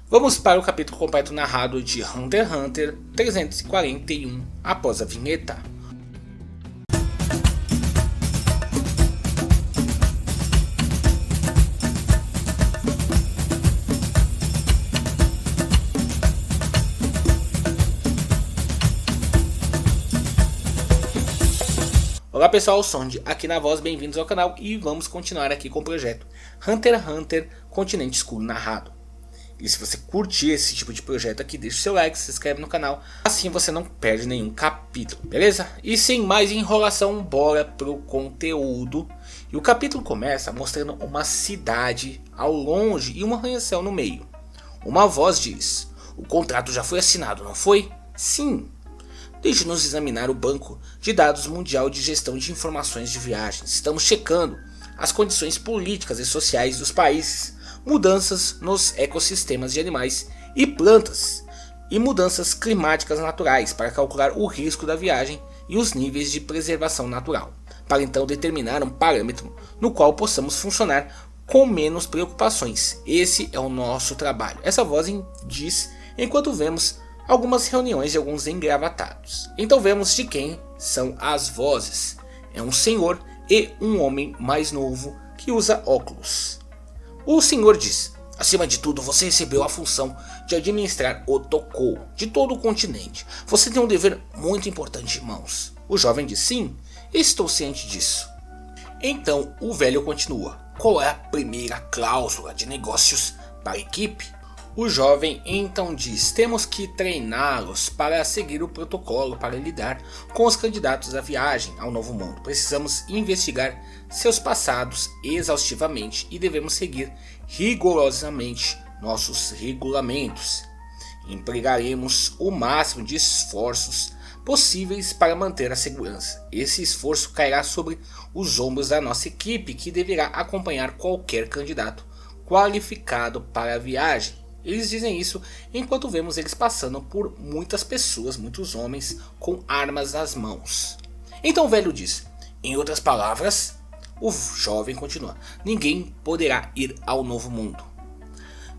Vamos para o capítulo completo narrado de Hunter x Hunter 341 após a vinheta. Olá pessoal, Sonde aqui na voz, bem-vindos ao canal e vamos continuar aqui com o projeto Hunter x Hunter Continente Escuro narrado. E se você curtir esse tipo de projeto aqui, deixa o seu like, se inscreve no canal, assim você não perde nenhum capítulo, beleza? E sem mais enrolação, bora pro conteúdo. E o capítulo começa mostrando uma cidade ao longe e uma arranha-céu no meio. Uma voz diz: "O contrato já foi assinado, não foi?" "Sim." "Deixe-nos examinar o banco de dados mundial de gestão de informações de viagens. Estamos checando as condições políticas e sociais dos países, mudanças nos ecossistemas de animais e plantas e mudanças climáticas naturais para calcular o risco da viagem e os níveis de preservação natural, para então determinar um parâmetro no qual possamos funcionar com menos preocupações. Esse é o nosso trabalho." Essa voz diz enquanto vemos algumas reuniões de alguns engravatados. Então vemos de quem são as vozes. É um senhor e um homem mais novo que usa óculos. O senhor diz: "Acima de tudo, você recebeu a função de administrar o Tokou de todo o continente. Você tem um dever muito importante em mãos." O jovem diz: "Sim, estou ciente disso." Então o velho continua: "Qual é a primeira cláusula de negócios para a equipe?" O jovem então diz: "Temos que treiná-los para seguir o protocolo para lidar com os candidatos à viagem ao Novo Mundo. Precisamos investigar seus passados exaustivamente e devemos seguir rigorosamente nossos regulamentos. Empregaremos o máximo de esforços possíveis para manter a segurança. Esse esforço cairá sobre os ombros da nossa equipe, que deverá acompanhar qualquer candidato qualificado para a viagem." Eles dizem isso enquanto vemos eles passando por muitas pessoas, muitos homens com armas nas mãos. Então o velho diz: "Em outras palavras," o jovem continua, "ninguém poderá ir ao Novo Mundo.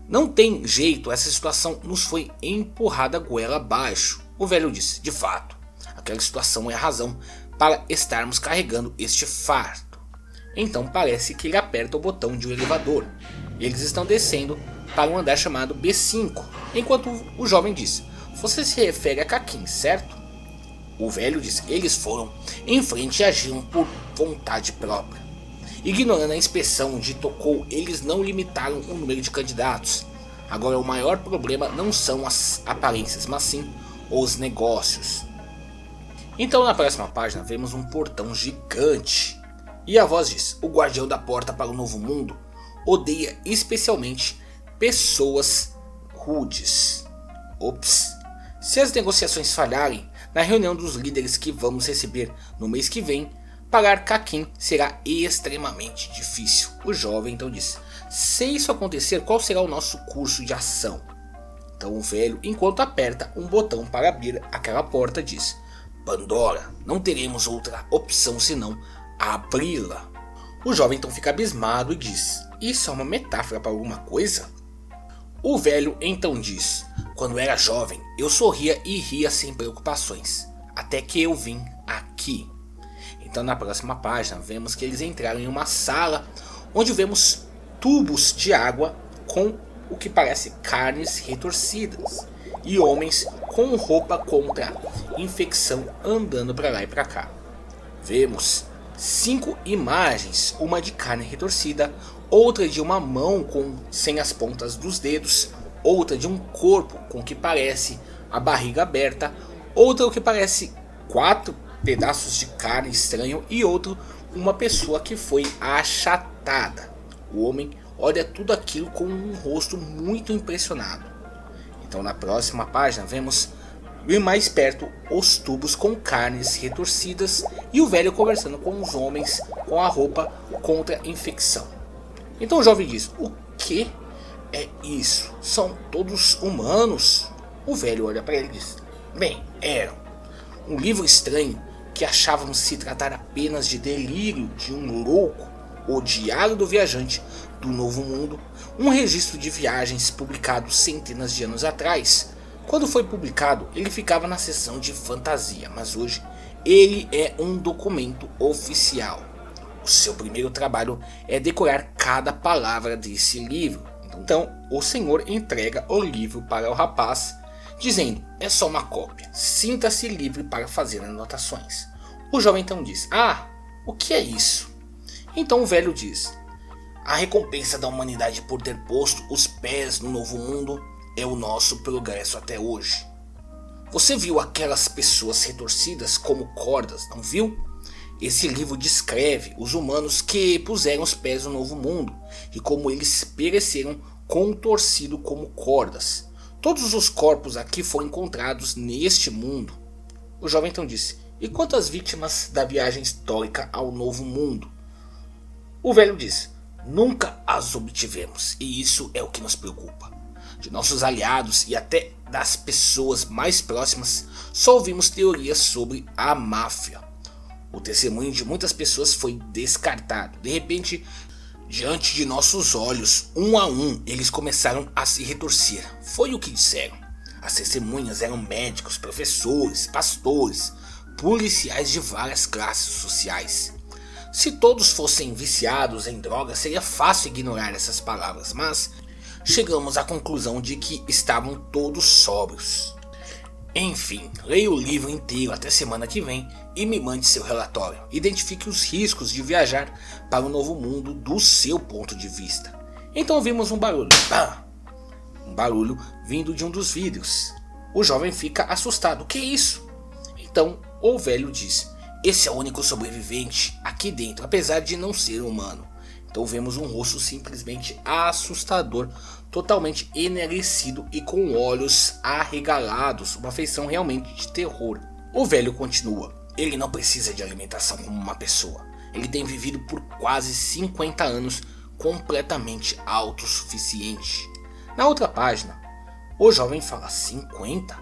Não tem jeito, essa situação nos foi empurrada goela abaixo." O velho diz: "De fato, aquela situação é a razão para estarmos carregando este fardo." Então parece que ele aperta o botão de um elevador. Eles estão descendo para um andar chamado B5, enquanto o jovem diz: "Você se refere a Kakin, certo?" O velho diz: "Eles foram em frente e agiram por vontade própria. Ignorando a inspeção de Tokou, eles não limitaram o número de candidatos. Agora o maior problema não são as aparências, mas sim os negócios." Então na próxima página vemos um portão gigante. E a voz diz: "O guardião da porta para o Novo Mundo odeia especialmente pessoas rudes." Ops. "Se as negociações falharem, na reunião dos líderes que vamos receber no mês que vem, pagar Kakin será extremamente difícil." O jovem então diz: "Se isso acontecer, qual será o nosso curso de ação?" Então o velho, enquanto aperta um botão para abrir aquela porta, diz: "Pandora, não teremos outra opção senão abri-la." O jovem então fica abismado e diz: "Isso é uma metáfora para alguma coisa?" O velho então diz: "Quando era jovem, eu sorria e ria sem preocupações, até que eu vim aqui." Então na próxima página vemos que eles entraram em uma sala onde vemos tubos de água com o que parece carnes retorcidas e homens com roupa contra infecção andando para lá e para cá. Vemos 5 imagens, uma de carne retorcida, outra de uma mão sem as pontas dos dedos, outra de um corpo com o que parece a barriga aberta, outra o que parece 4 pedaços de carne estranho e outro uma pessoa que foi achatada. O homem olha tudo aquilo com um rosto muito impressionado. Então na próxima página vemos mais perto os tubos com carnes retorcidas e o velho conversando com os homens com a roupa contra infecção. Então o jovem diz: "O que é isso? São todos humanos?" O velho olha para ele e diz: "Bem, eram. Um livro estranho que achávamos se tratar apenas de delírio de um louco O Diário do Viajante do Novo Mundo, um registro de viagens publicado centenas de anos atrás. Quando foi publicado, ele ficava na seção de fantasia, mas hoje ele é um documento oficial. O seu primeiro trabalho é decorar cada palavra desse livro. Então, o senhor entrega o livro para o rapaz, dizendo: é só uma cópia, sinta-se livre para fazer anotações. O jovem então diz: ah, o que é isso? Então o velho diz: a recompensa da humanidade por ter posto os pés no novo mundo é o nosso progresso até hoje. Você viu aquelas pessoas retorcidas como cordas, não viu? Esse livro descreve os humanos que puseram os pés no novo mundo e como eles pereceram contorcidos como cordas. Todos os corpos aqui foram encontrados neste mundo. O jovem então disse: e quantas vítimas da viagem histórica ao novo mundo? O velho disse: nunca as obtivemos, e isso é o que nos preocupa. De nossos aliados e até das pessoas mais próximas, só ouvimos teorias sobre a máfia. O testemunho de muitas pessoas foi descartado. De repente, diante de nossos olhos, um a um, eles começaram a se retorcer. Foi o que disseram. As testemunhas eram médicos, professores, pastores, policiais de várias classes sociais. Se todos fossem viciados em drogas, seria fácil ignorar essas palavras, mas chegamos à conclusão de que estavam todos sóbrios. Enfim, leia o livro inteiro até semana que vem e me mande seu relatório. Identifique os riscos de viajar para o novo mundo do seu ponto de vista. Então ouvimos um barulho. Bah! Um barulho vindo de um dos vidros. O jovem fica assustado. O que é isso? Então o velho diz: esse é o único sobrevivente aqui dentro, apesar de não ser humano. Então vemos um rosto simplesmente assustador, totalmente enegrecido e com olhos arregalados, uma feição realmente de terror. O velho continua: ele não precisa de alimentação como uma pessoa. Ele tem vivido por quase 50 anos completamente autossuficiente. Na outra página, o jovem fala: 50?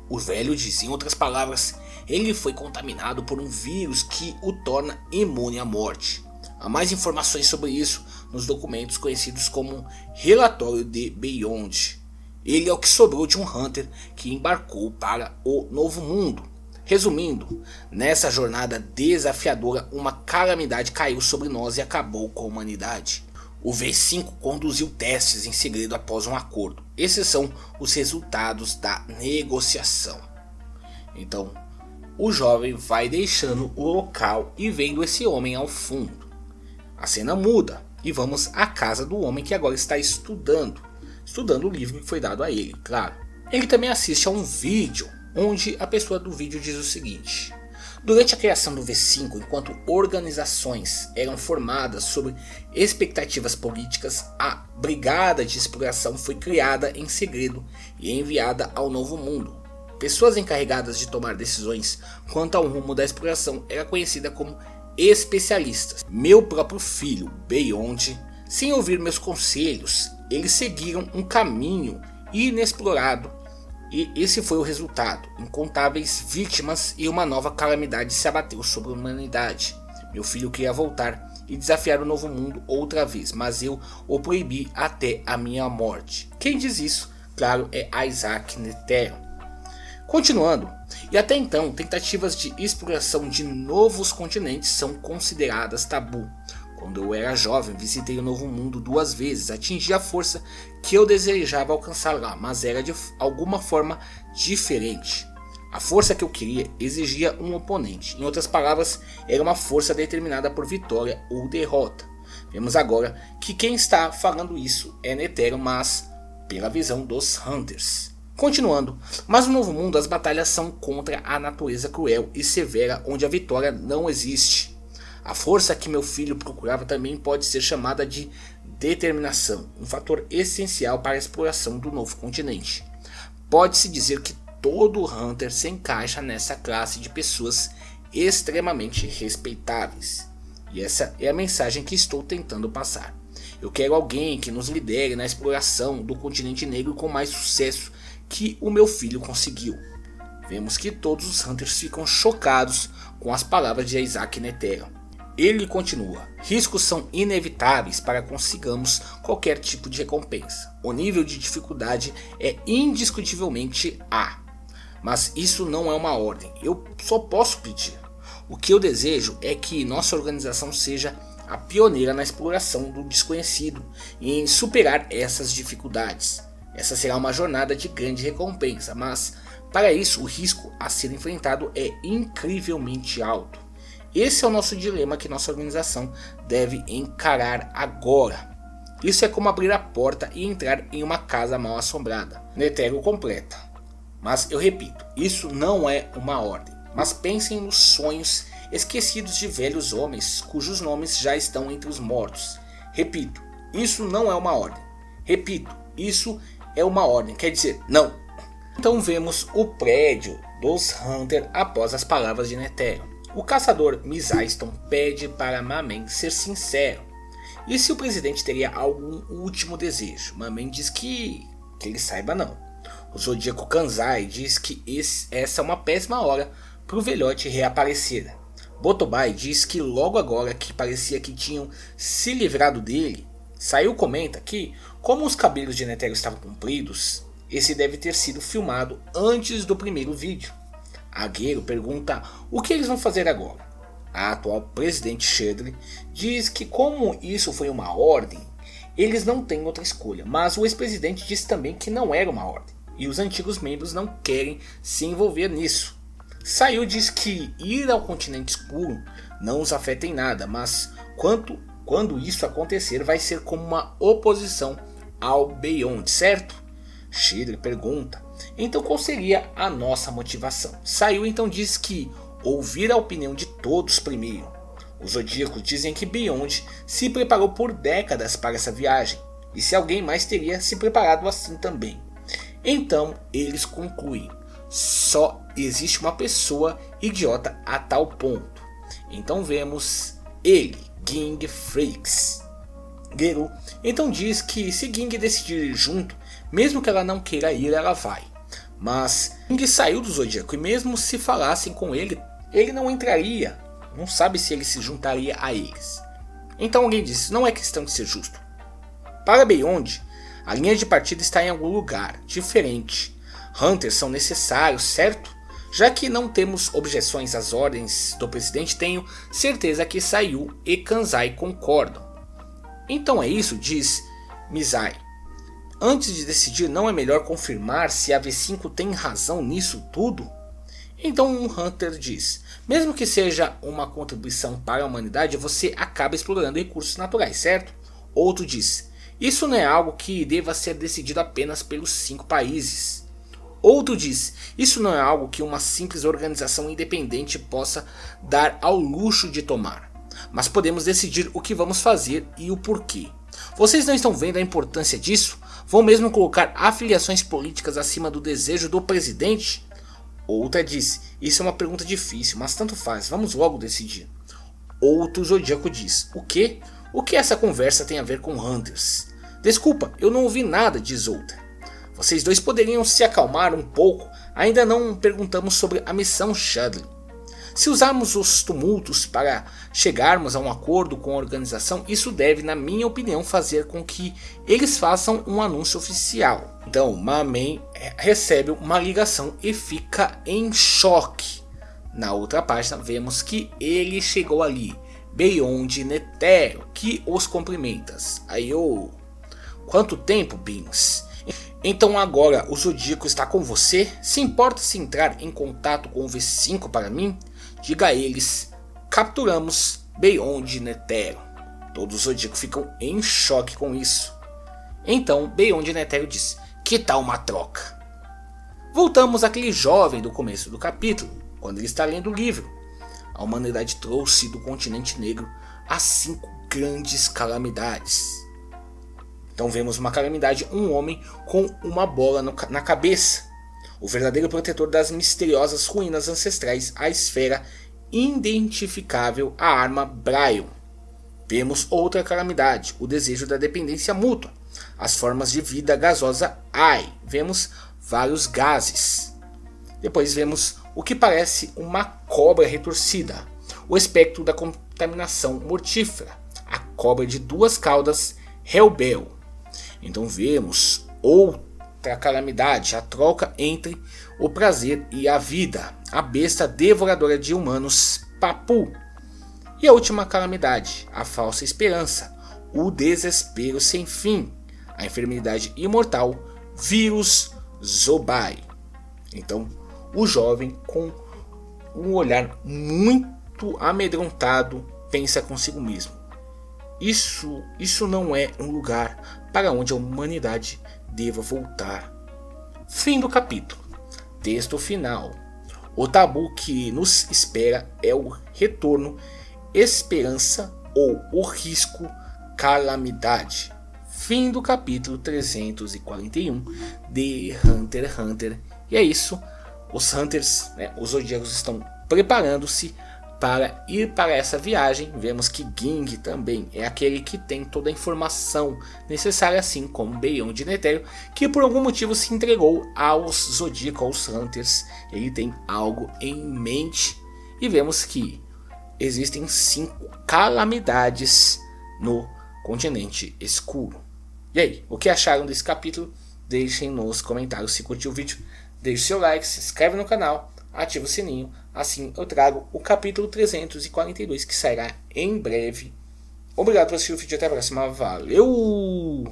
O velho diz, em outras palavras, ele foi contaminado por um vírus que o torna imune à morte. Há mais informações sobre isso nos documentos conhecidos como Relatório de Beyond. Ele é o que sobrou de um Hunter que embarcou para o Novo Mundo. Resumindo, nessa jornada desafiadora, uma calamidade caiu sobre nós e acabou com a humanidade. O V5 conduziu testes em segredo após um acordo. Esses são os resultados da negociação. Então, o jovem vai deixando o local e vendo esse homem ao fundo. A cena muda e vamos à casa do homem que agora está estudando o livro que foi dado a ele, claro. Ele também assiste a um vídeo onde a pessoa do vídeo diz o seguinte: durante a criação do V5, enquanto organizações eram formadas sobre expectativas políticas, a Brigada de Exploração foi criada em segredo e enviada ao Novo Mundo. Pessoas encarregadas de tomar decisões quanto ao rumo da exploração eram conhecidas como especialistas. Meu próprio filho, Beyond, sem ouvir meus conselhos, eles seguiram um caminho inexplorado. E esse foi o resultado: incontáveis vítimas e uma nova calamidade se abateu sobre a humanidade. Meu filho queria voltar e desafiar o novo mundo outra vez, mas eu o proibi até a minha morte. Quem diz isso, claro, é Isaac Netero. Continuando, e até então, tentativas de exploração de novos continentes são consideradas tabu. Quando eu era jovem, visitei o Novo Mundo 2 vezes, atingi a força que eu desejava alcançar lá, mas era de alguma forma diferente. A força que eu queria exigia um oponente, em outras palavras, era uma força determinada por vitória ou derrota. Vemos agora que quem está falando isso é Netero, mas pela visão dos Hunters. Continuando, mas no Novo Mundo as batalhas são contra a natureza cruel e severa, onde a vitória não existe. A força que meu filho procurava também pode ser chamada de determinação, um fator essencial para a exploração do novo continente. Pode-se dizer que todo Hunter se encaixa nessa classe de pessoas extremamente respeitáveis. E essa é a mensagem que estou tentando passar. Eu quero alguém que nos lidere na exploração do continente negro com mais sucesso que o meu filho conseguiu. Vemos que todos os Hunters ficam chocados com as palavras de Isaac Netero. Ele continua: riscos são inevitáveis para consigamos qualquer tipo de recompensa. O nível de dificuldade é indiscutivelmente A. Mas isso não é uma ordem, eu só posso pedir. O que eu desejo é que nossa organização seja a pioneira na exploração do desconhecido e em superar essas dificuldades. Essa será uma jornada de grande recompensa, mas para isso o risco a ser enfrentado é incrivelmente alto. Esse é o nosso dilema que nossa organização deve encarar agora. Isso é como abrir a porta e entrar em uma casa mal assombrada. Netero completa: mas eu repito, isso não é uma ordem. Mas pensem nos sonhos esquecidos de velhos homens cujos nomes já estão entre os mortos. Repito, isso não é uma ordem. Repito, isso é uma ordem, quer dizer, não. Então vemos o prédio dos Hunter após as palavras de Netero. O caçador Mizaiston pede para Mamen ser sincero. E se o presidente teria algum último desejo? Mamen diz que ele saiba não. O Zodíaco Kanzai diz que essa é uma péssima hora para o velhote reaparecer. Botobai diz que logo agora que parecia que tinham se livrado dele, Saiu comenta que, como os cabelos de Netero estavam compridos, esse deve ter sido filmado antes do primeiro vídeo. Agüero pergunta o que eles vão fazer agora. A atual presidente Shedley diz que como isso foi uma ordem, eles não têm outra escolha, mas o ex-presidente diz também que não era uma ordem, e os antigos membros não querem se envolver nisso. Saiu diz que ir ao continente escuro não os afeta em nada, mas quando isso acontecer vai ser como uma oposição ao Beyond, certo? Shedley pergunta, então qual seria a nossa motivação? Saiu então diz que ouvir a opinião de todos primeiro. Os Zodíacos dizem que Beyond se preparou por décadas para essa viagem, e se alguém mais teria se preparado assim também. Então eles concluem, só existe uma pessoa idiota a tal ponto. Então vemos ele, Ging Frakes. Geru então diz que se Ging decidir ir junto, mesmo que ela não queira ir, ela vai. Mas Ging saiu do Zodíaco e mesmo se falassem com ele, ele não entraria. Não sabe se ele se juntaria a eles. Então alguém diz, não é questão de ser justo. Para Beyond, a linha de partida está em algum lugar diferente. Hunters são necessários, certo? Já que não temos objeções às ordens do presidente, tenho certeza que Saiu e Kanzai concordam. Então é isso, diz Mizai. Antes de decidir, não é melhor confirmar se a V5 tem razão nisso tudo? Então um Hunter diz, mesmo que seja uma contribuição para a humanidade, você acaba explorando recursos naturais, certo? Outro diz, isso não é algo que deva ser decidido apenas pelos 5 países. Outro diz, isso não é algo que uma simples organização independente possa dar ao luxo de tomar. Mas podemos decidir o que vamos fazer e o porquê. Vocês não estão vendo a importância disso? Vão mesmo colocar afiliações políticas acima do desejo do presidente? Outra diz, isso é uma pergunta difícil, mas tanto faz, vamos logo decidir. Outro Zodíaco diz, o quê? O que essa conversa tem a ver com Hunters? Desculpa, eu não ouvi nada, diz outra. Vocês dois poderiam se acalmar um pouco, ainda não perguntamos sobre a missão Shedley. Se usarmos os tumultos para chegarmos a um acordo com a organização, isso deve, na minha opinião, fazer com que eles façam um anúncio oficial. Então, Mamen recebe uma ligação e fica em choque. Na outra página, vemos que ele chegou ali, Beyond Netero, que os cumprimenta. Aí, quanto tempo, Beans? Então agora o Zodíaco está com você? Se importa se entrar em contato com o V5 para mim? Diga a eles, capturamos Beyond Netero. Todos os Zodíacos ficam em choque com isso. Então Beyond Netero diz, que tal uma troca? Voltamos àquele jovem do começo do capítulo, quando ele está lendo o livro. A humanidade trouxe do continente negro as 5 grandes calamidades. Então vemos uma calamidade, um homem com uma bola na cabeça. O verdadeiro protetor das misteriosas ruínas ancestrais, a esfera identificável, a arma Brion. Vemos outra calamidade, o desejo da dependência mútua. As formas de vida gasosa Ai. Vemos vários gases. Depois vemos o que parece uma cobra retorcida. O espectro da contaminação mortífera, a cobra de duas caudas Hellbell. Então vemos outra calamidade, a troca entre o prazer e a vida, a besta devoradora de humanos Papu. E a última calamidade, a falsa esperança, o desespero sem fim, a enfermidade imortal, vírus Zobai. Então, o jovem, com um olhar muito amedrontado, pensa consigo mesmo: Isso não é um lugar para onde a humanidade deva voltar. Fim do capítulo. Texto final. O tabu que nos espera é o retorno, esperança ou o risco, calamidade. Fim do capítulo 341 de Hunter x Hunter. E é isso. Os Hunters, os Zodíacos, estão preparando-se para ir para essa viagem. Vemos que Ging também é aquele que tem toda a informação necessária, assim como Beyond de Netero, que por algum motivo se entregou aos Zodíacos, aos Hunters. Ele tem algo em mente. E vemos que existem 5 calamidades no continente escuro. E aí, o que acharam desse capítulo? Deixem nos comentários. Se curtiu o vídeo, deixe seu like, se inscreve no canal, ativa o sininho. Assim eu trago o capítulo 342, que sairá em breve. Obrigado por assistir o vídeo, até a próxima. Valeu!